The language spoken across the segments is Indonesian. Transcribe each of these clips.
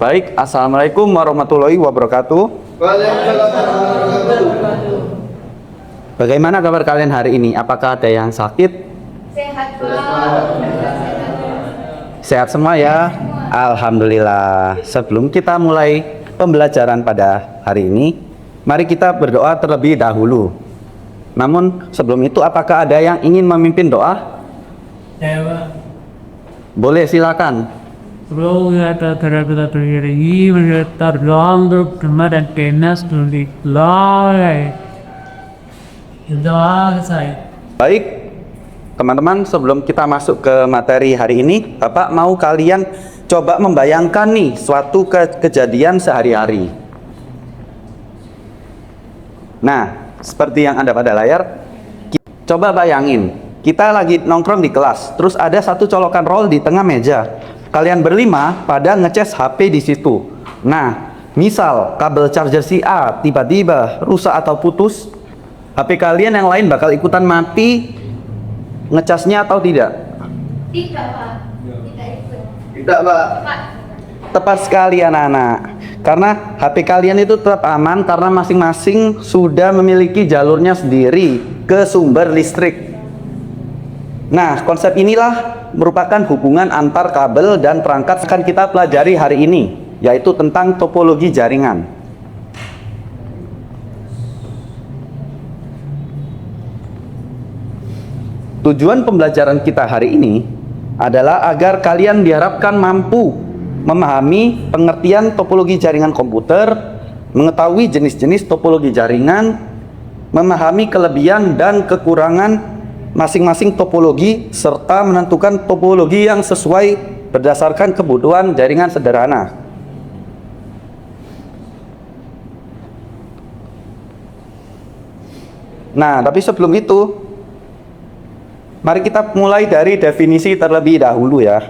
Baik, assalamualaikum warahmatullahi wabarakatuh. Waalaikumsalam warahmatullahi wabarakatuh. Bagaimana kabar kalian hari ini? Apakah ada yang sakit? Sehat, Pak. Sehat semua ya? Alhamdulillah. Sebelum kita mulai pembelajaran pada hari ini, mari kita berdoa terlebih dahulu. Namun sebelum itu, apakah ada yang ingin memimpin doa? Saya Pak. Boleh, silakan. Semoga kita berdiri terdoang bergema dan kenas dari lalai. Doa saya. Baik, teman-teman, sebelum kita masuk ke materi hari ini, Bapak mau kalian coba membayangkan nih suatu kejadian sehari-hari. Nah, seperti yang ada pada layar, coba bayangin, kita lagi nongkrong di kelas, terus ada satu colokan roll di tengah meja. Kalian berlima pada ngecas HP di situ. Nah, misal kabel charger si A tiba-tiba rusak atau putus, HP kalian yang lain bakal ikutan mati ngecasnya atau tidak? Tidak, Pak. Tidak ikut. Tidak, Pak. Pak. Tepat sekali anak-anak. Karena HP kalian itu tetap aman karena masing-masing sudah memiliki jalurnya sendiri ke sumber listrik. Nah, konsep inilah merupakan hubungan antar kabel dan perangkat akan kita pelajari hari ini, yaitu tentang topologi jaringan. Tujuan pembelajaran kita hari ini adalah agar kalian diharapkan mampu memahami pengertian topologi jaringan komputer, mengetahui jenis-jenis topologi jaringan, memahami kelebihan dan kekurangan masing-masing topologi, serta menentukan topologi yang sesuai berdasarkan kebutuhan jaringan sederhana. Nah, tapi sebelum itu, mari kita mulai dari definisi terlebih dahulu ya.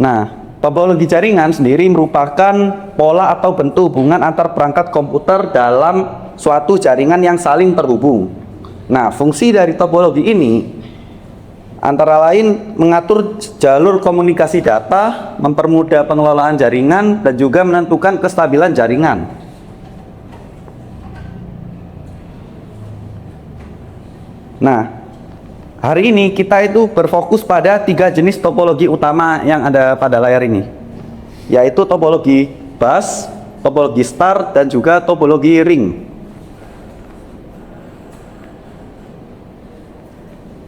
Nah, topologi jaringan sendiri merupakan pola atau bentuk hubungan antar perangkat komputer dalam suatu jaringan yang saling terhubung. Nah, fungsi dari topologi ini antara lain mengatur jalur komunikasi data, mempermudah pengelolaan jaringan, dan juga menentukan kestabilan jaringan. Nah, hari ini kita itu berfokus pada 3 jenis topologi utama yang ada pada layar ini, yaitu topologi bus, topologi star, dan juga topologi ring.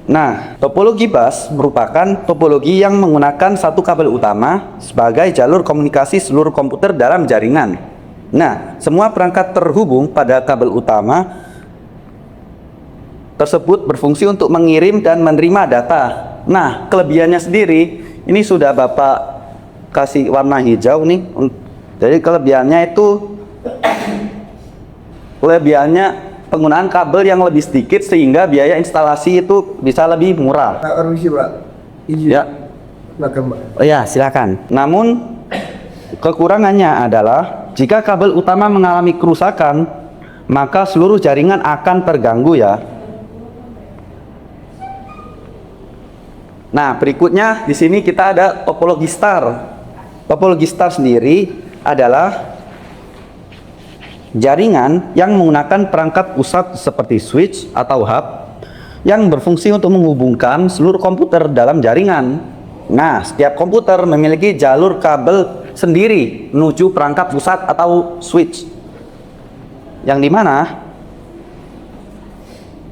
Nah, topologi bus merupakan topologi yang menggunakan satu kabel utama sebagai jalur komunikasi seluruh komputer dalam jaringan. Nah, semua perangkat terhubung pada kabel utama tersebut berfungsi untuk mengirim dan menerima data. Nah, kelebihannya sendiri, ini sudah Bapak kasih warna hijau nih. Jadi kelebihannya penggunaan kabel yang lebih sedikit sehingga biaya instalasi itu bisa lebih murah. Permisi Pak, izin. Ya. Oh ya, silakan. Namun kekurangannya adalah jika kabel utama mengalami kerusakan, maka seluruh jaringan akan terganggu ya. Nah, berikutnya di sini kita ada topologi star. Topologi star sendiri adalah jaringan yang menggunakan perangkat pusat seperti switch atau hub yang berfungsi untuk menghubungkan seluruh komputer dalam jaringan. Nah, setiap komputer memiliki jalur kabel sendiri menuju perangkat pusat atau switch, yang dimana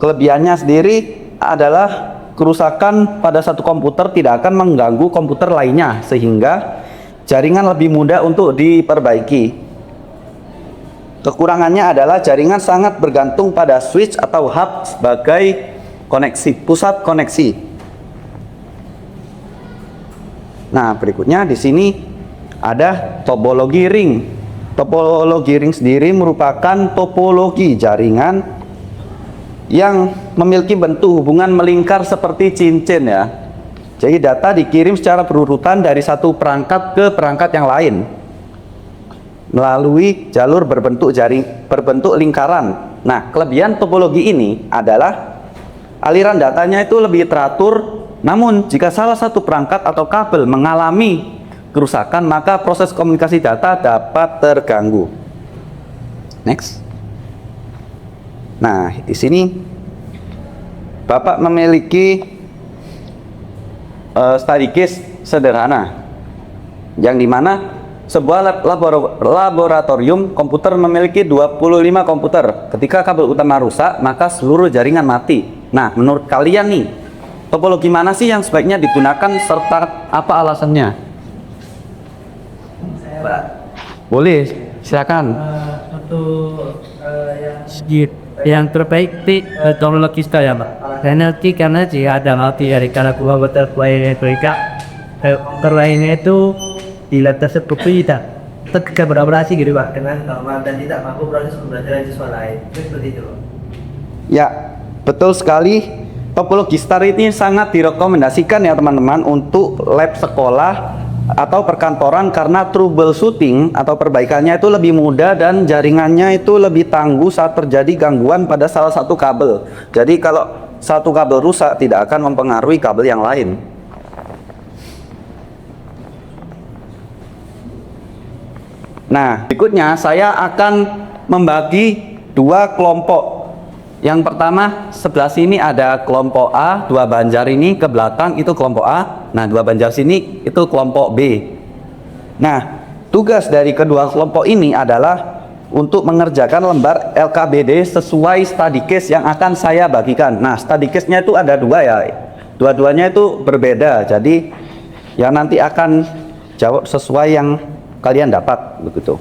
kelebihannya sendiri adalah kerusakan pada satu komputer tidak akan mengganggu komputer lainnya sehingga jaringan lebih mudah untuk diperbaiki. Kekurangannya adalah jaringan sangat bergantung pada switch atau hub sebagai pusat koneksi. Nah, berikutnya di sini ada topologi ring. Topologi ring sendiri merupakan topologi jaringan yang memiliki bentuk hubungan melingkar seperti cincin ya. Jadi data dikirim secara berurutan dari satu perangkat ke perangkat yang lain melalui jalur berbentuk lingkaran. Nah, kelebihan topologi ini adalah aliran datanya itu lebih teratur. Namun jika salah satu perangkat atau kabel mengalami kerusakan, maka proses komunikasi data dapat terganggu. Next. Nah, di sini Bapak memiliki study case sederhana yang dimana sebuah laboratorium komputer memiliki 25 komputer. Ketika kabel utama rusak, maka seluruh jaringan mati. Nah, menurut kalian nih, topologi mana sih yang sebaiknya digunakan serta apa alasannya? Boleh, silakan. Untuk yang terbaik di teknologi saya, Pak. Penalti karena jika ada mati dari karena komputer mereka terlainnya itu tidak tersebut tidak beroperasi gitu, Pak. Dengan normal dan tidak mampu proses pembelajaran siswa lain. Seperti itu. Ya, betul sekali. Topologi STAR ini sangat direkomendasikan ya teman-teman untuk lab sekolah atau perkantoran karena troubleshooting atau perbaikannya itu lebih mudah dan jaringannya itu lebih tangguh saat terjadi gangguan pada salah satu kabel. Jadi kalau satu kabel rusak tidak akan mempengaruhi kabel yang lain. Nah, berikutnya saya akan membagi dua kelompok. Yang pertama, sebelah sini ada kelompok A, dua banjar ini ke belakang itu kelompok A. Nah, dua banjar sini itu kelompok B. Nah, tugas dari kedua kelompok ini adalah untuk mengerjakan lembar LKBD sesuai study case yang akan saya bagikan. Nah, study case-nya itu ada dua ya. Dua-duanya itu berbeda. Jadi, yang nanti akan jawab sesuai yang kalian dapat begitu.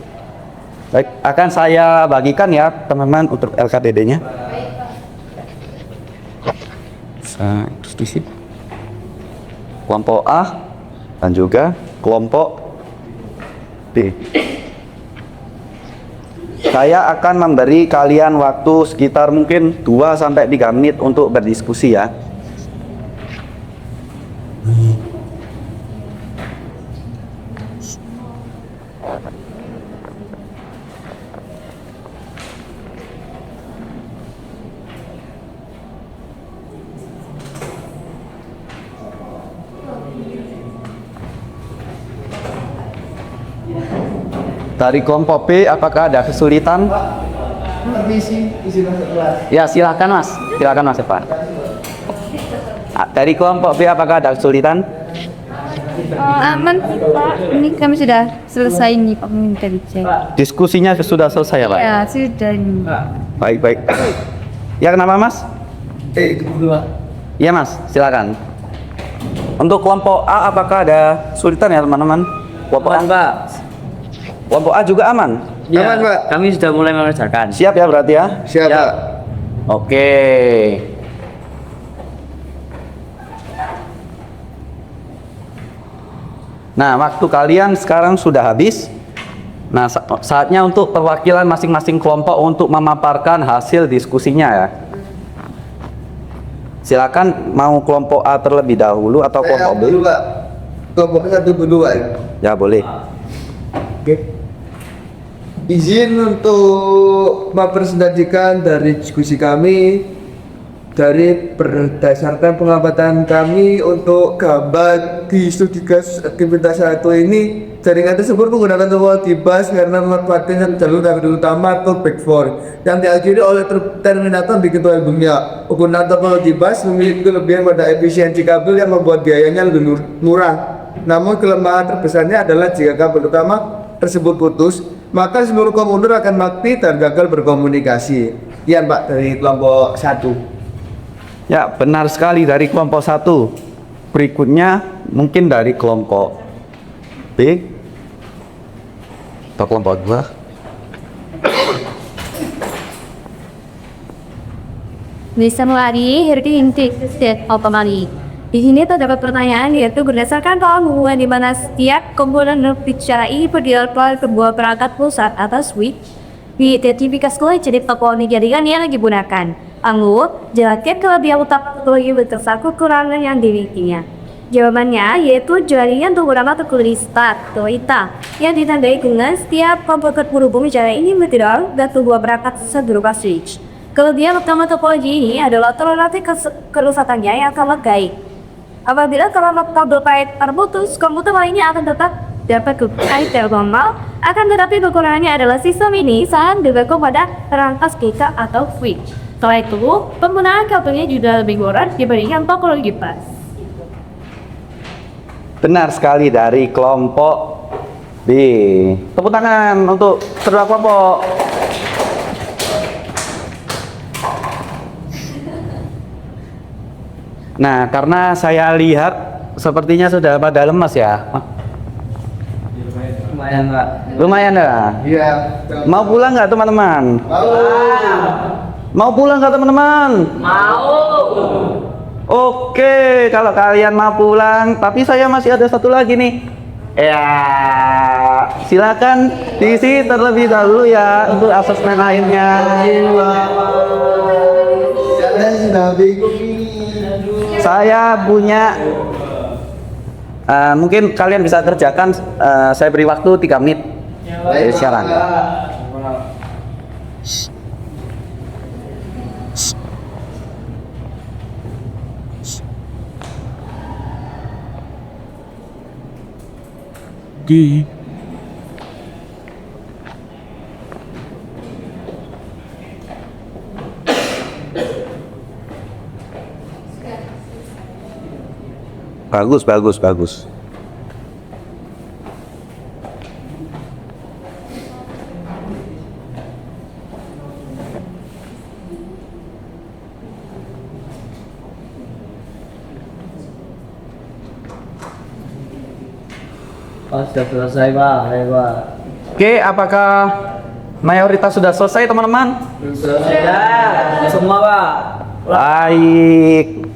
Baik, akan saya bagikan ya teman-teman untuk LKBD-nya. Terus di sini kelompok A dan juga kelompok B. Saya akan memberi kalian waktu sekitar mungkin 2-3 menit untuk berdiskusi ya. Dari kelompok B, apakah ada kesulitan? Permisi, izin masuk kelas. Ya, silakan Mas. Silakan Mas Evan. Dari kelompok B, apakah ada kesulitan? Aman sih Pak, ini kami sudah selesai nih Pak, minta dicek. Diskusinya sudah selesai ya Pak? Ya sudah ini. Baik. Ya, kenapa Mas? Kedua. Iya Mas, silakan. Untuk kelompok A, apakah ada kesulitan ya teman-teman? Kelompok A, Pak. kelompok A juga aman? Ya, Aman, Pak. kami sudah mulai mengerjakan. Siap ya berarti ya? Siap, Ya. Pak. Oke. Nah, waktu kalian sekarang sudah habis. Nah, saatnya untuk perwakilan masing-masing kelompok untuk memaparkan hasil diskusinya ya. Silakan, mau kelompok A terlebih dahulu atau Saya kelompok B? dulu, Pak. Kelompok 1 dulu, Pak. Ya, boleh. Oke. Izin untuk mempresentasikan dari diskusi kami dari berdasarkan pengamatan kami untuk gambar di studi gas aktivitas 1 ini. Jaringan tersebut menggunakan topologi bus karena memanfaatkan jalur kabel utama atau backbone yang diakhiri oleh terminator di kedua albumnya. Penggunaan topologi bus memiliki kelebihan pada efisiensi kabel yang membuat biayanya lebih murah. Namun kelemahan terbesarnya adalah jika kabel utama tersebut putus, maka seluruh komputer akan mati dan gagal berkomunikasi. Sekian Pak dari kelompok 1. Ya, benar sekali dari kelompok 1. Berikutnya mungkin dari kelompok B atau kelompok 2. Lisan lari, herdi inti set automani. Di sini terdapat pertanyaan yaitu berdasarkan pola hubungan di mana setiap komponen berbicara ini berdiri sebuah perangkat pusat atau switch diidentifikasi jadi topologi jaringan yang digunakan. Lalu, jelaskan kelebihan utama topologi berdasarkan kekurangan yang dimilikinya. Jawabannya yaitu jaringan beberapa topologi start atau ITA yang ditandai dengan setiap komponen berhubung jaringan ini berdiri dan sebuah perangkat pusat berupa switch. Kelebihan utama topologi ini adalah toleransi kerusakannya yang sangat baik. Apabila kabel pipe terputus, komputer lainnya akan tetap dapat kembali normal. Akan tetapi kekurangannya adalah sistem ini sangat bergantung pada perangkat SPICA atau switch. Setelah itu, penggunaan kabelnya juga lebih murah dibandingkan topologi bus. Benar sekali dari kelompok B. Tepuk tangan untuk kedua kelompok. Nah, karena saya lihat sepertinya sudah pada lemas ya. Lumayan Pak. Lumayan ya. Iya. Mau pulang nggak teman-teman? Mau pulang nggak teman-teman? Mau. Oke, kalau kalian mau pulang, tapi saya masih ada satu lagi nih. Ya, silakan diisi terlebih dahulu ya untuk asesmen akhirnya. Saya sudah bingung ini. Saya punya mungkin kalian bisa kerjakan, saya beri waktu 3 menit dari sekarang. Di Bagus, bagus, bagus. sudah selesai Pak. Ayo Pak. Oke, apakah mayoritas sudah selesai teman-teman? Sudah. Semua Pak. Baik.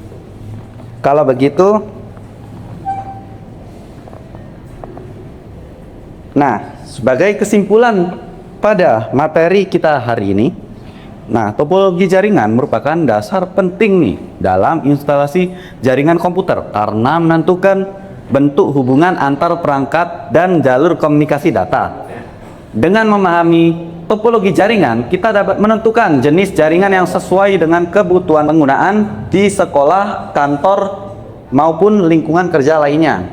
Kalau begitu, nah, sebagai kesimpulan pada materi kita hari ini, nah, topologi jaringan merupakan dasar penting nih dalam instalasi jaringan komputer karena menentukan bentuk hubungan antar perangkat dan jalur komunikasi data. Dengan memahami topologi jaringan, kita dapat menentukan jenis jaringan yang sesuai dengan kebutuhan penggunaan di sekolah, kantor, maupun lingkungan kerja lainnya.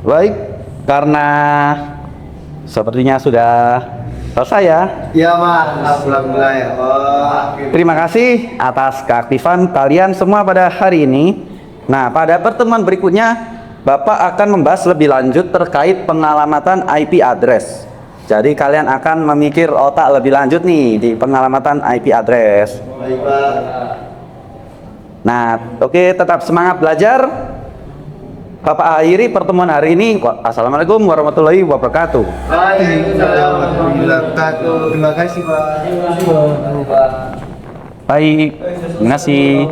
Baik, karena sepertinya sudah selesai ya. Iya Mas, alhamdulillah ya. Terima kasih atas keaktifan kalian semua pada hari ini. Nah, pada pertemuan berikutnya Bapak akan membahas lebih lanjut terkait pengalamatan IP address. Jadi kalian akan memikir otak lebih lanjut nih di pengalamatan IP address. Baik Pak. Nah, oke, tetap semangat belajar. Bapak akhiri pertemuan hari ini. Assalamualaikum warahmatullahi wabarakatuh. Waalaikumsalam warahmatullahi wabarakatuh. Terima kasih Pak. Baik, terima kasih.